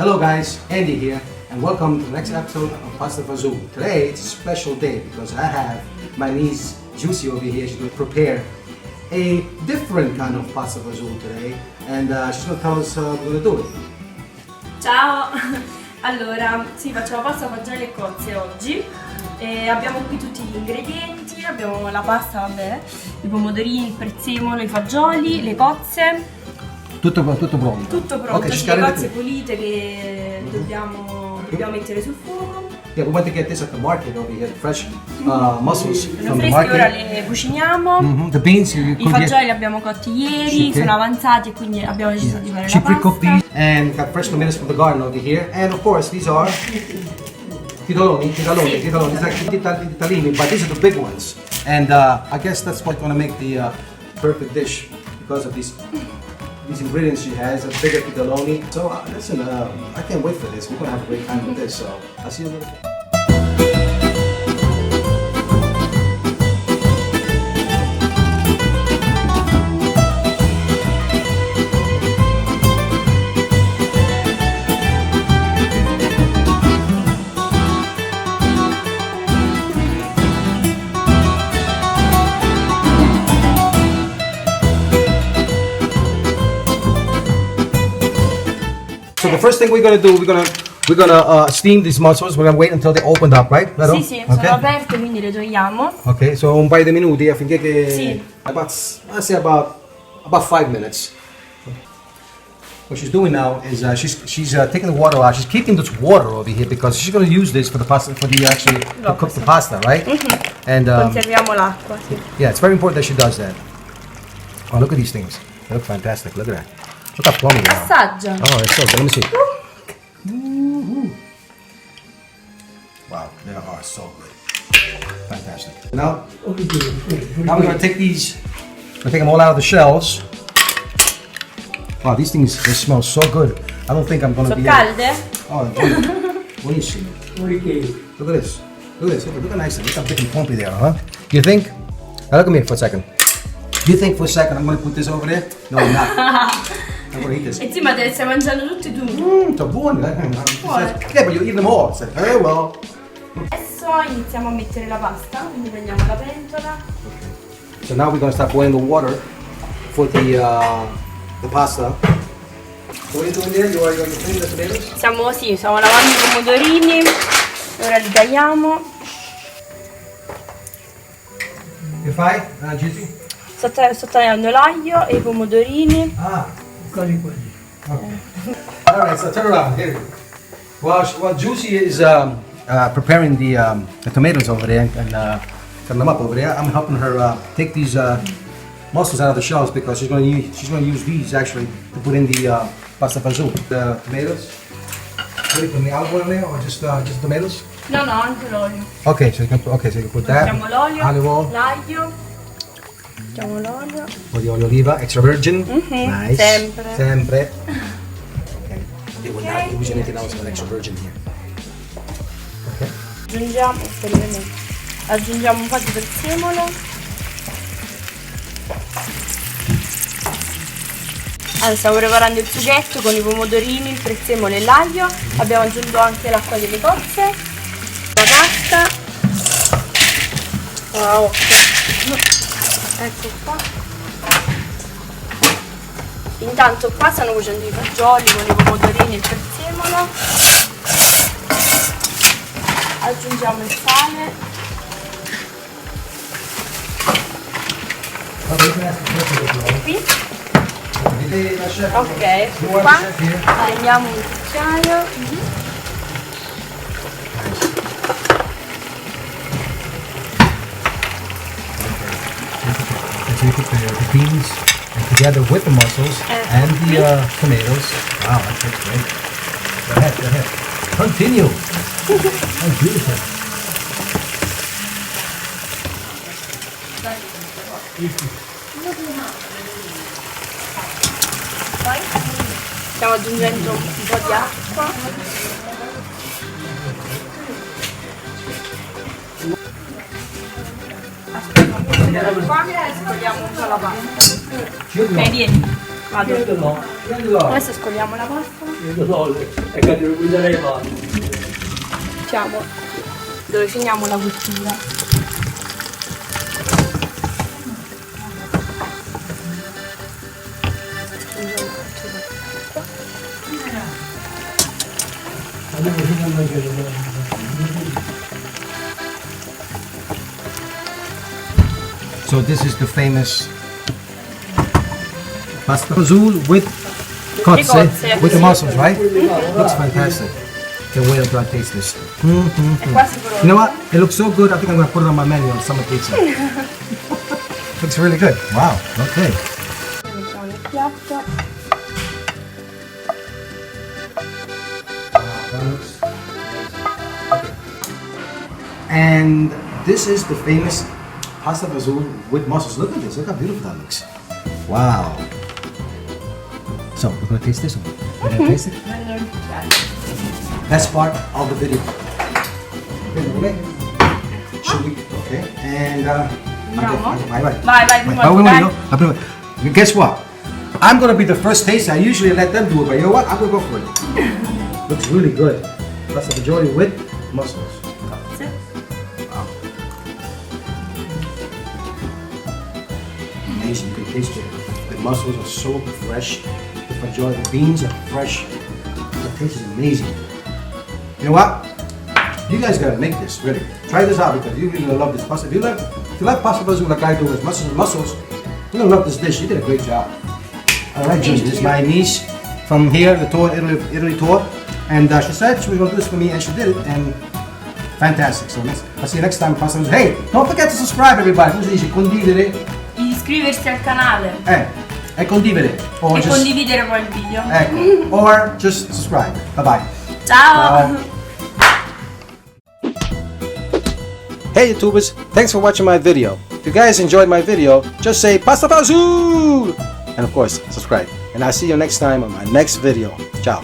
Hello guys, Andy here, and welcome to the next episode of Pasta Fazool. Today it's a special day because I have my niece Juicy over here. She's going to prepare a different kind of Pasta Fazool today, and she's going to tell us how we're going to do it. Ciao! Allora, sì, facciamo pasta, fagioli e cozze oggi. Abbiamo qui tutti gli ingredienti, abbiamo la pasta, vabbè, i pomodorini, il prezzemolo, i fagioli, le cozze. Tutto pronto? Tutto pronto, Okay, le cozze pulite che dobbiamo mettere sul fuoco. Yeah, we went to get this at the market over here, fresh mussels Sono from the freschi, market. ora le cuciniamo. The beans, you I fagioli li abbiamo cotti ieri, sono avanzati e quindi abbiamo deciso di fare la pre-cooked pasta. these, and we got fresh tomatoes from the garden over here, and of course these are titoloni, these are ditalini, but these are the big ones, and I guess that's what's going to make the perfect dish because of these ingredients she has, a bigger titoloni. So listen, I can't wait for this. We're going to have a great time with this, so I'll see you later. So the first thing we're gonna do, we're gonna steam these mussels. We're gonna wait until they opened up, right? Sì, sì, sono aperte, quindi le togliamo. Okay, so un paio di minuti affinché che Sì. I'd say about 5 minutes. What she's doing now is she's taking the water out. She's keeping this water over here because she's gonna use this for the pasta, to cook the pasta, right? And Conserviamo l'acqua, sì. yeah, it's very important that she does that. Oh, look at these things. They look fantastic. Look at that. Look how plummy they are. Assaggia. Oh, it's so good. Let me see. Wow, they are so good. Fantastic. Now we're gonna take these. We're take them all out of the shells. Wow, these things, they smell so good. I don't think I'm gonna Sono be. calde? Oh, buonissimo. Look at this. Look at this. Look how nice. Look how big and plumpy they are, huh? You think? Now look at me for a second. Do you think for a second I'm gonna put this over there? No, I'm not. I'm gonna eat this. E sì, ma te le stai mangiando tutti tu. Sono buoni, eh? Yeah, but you eat them all. It's like, oh well. Adesso iniziamo a mettere la pasta, quindi prendiamo la pentola. Okay. So now we're gonna start boiling the water for the pasta. So what are you doing there? You are cleaning the tomatoes? Stiamo lavando i pomodorini, ora li tagliamo. You fai, Gigi? Sto tagliando l'aglio e i pomodorini. Okay. All right, so turn around. Here. While Juicy is preparing the tomatoes over there and cutting them up over there, I'm helping her take these mussels out of the shells because she's going to use these actually to put in the pasta fazool. The tomatoes. What do you put the olive oil in there or just tomatoes? No, anche l'olio. Okay, so you can put that. Mettiamo l'olio, olive oil. l'aglio. Mettiamo l'olio. Un po' di olio oliva, extra virgin. Nice. Sempre. Okay. They will not use anything else but extra virgin here. Okay. Aggiungiamo un po' di prezzemolo. Allora, stiamo preparando il sughetto con i pomodorini, il prezzemolo e l'aglio. Abbiamo aggiunto anche l'acqua delle cozze, la pasta. Wow. Ecco qua. Intanto qua stanno cuocendo i fagioli con i pomodorini e il prezzemolo. Aggiungiamo il sale. Qui. Ok, qua prendiamo un cucchiaio. So you put the beans and together with the mussels and the tomatoes. Wow, that tastes great. Go ahead. Continue. Oh, beautiful. Stiamo aggiungendo un po' di acqua. Qua scoliamo un po' la pasta. Ok, vieni. Vado. Adesso scoliamo la pasta. io non ho le cattive guiderei ma Diciamo dove finiamo la cottura. andiamo finendo anche le So this is the famous pasta fazool with cozze, Cozze, with the sì. mussels, right? Looks fantastic. Can't wait until I taste this. È quasi pronto. You know what? It looks so good. I think I'm gonna put it on my menu on summer pizza. Looks really good. Wow. Okay. Mettiamo nel piatto. And this is the famous pasta fazool with mussels. Look at this. Look how beautiful that looks. Wow. So we're gonna taste this one. We're gonna taste it. Best part of the video. Okay. Should we? Okay. And Andiamo? Vai. Vai, prima Oh, tu, dai. no. Guess what? I'm gonna be the first taster. I usually let them do it, but you know what? I'm gonna go for it. Looks really good. Pasta Fagioli with mussels. Sì. Wow. Amazing. You can taste it. The mussels are so fresh. The Fagioli, the beans are fresh. The taste is amazing. You know what? You guys gotta make this, really. Try this out because you're gonna love this pasta. If you like pasta fazool like I do with mussels, you're gonna love this dish. You did a great job. I like doing this. My niece from here, the tour, Italy tour, and she said she was gonna do this for me, and she did it, and fantastic. So I'll see you next time. Pasta. Hey, don't forget to subscribe, everybody. Come si dice? Condividere. Iscriversi al canale. E condividere. Or E just, condividere poi il video. ecco. Or just subscribe. Bye bye. Ciao! Hey YouTubers, thanks for watching my video. If you guys enjoyed my video, just say Pasta Fazool! And of course, subscribe. And I'll see you next time on my next video. Ciao.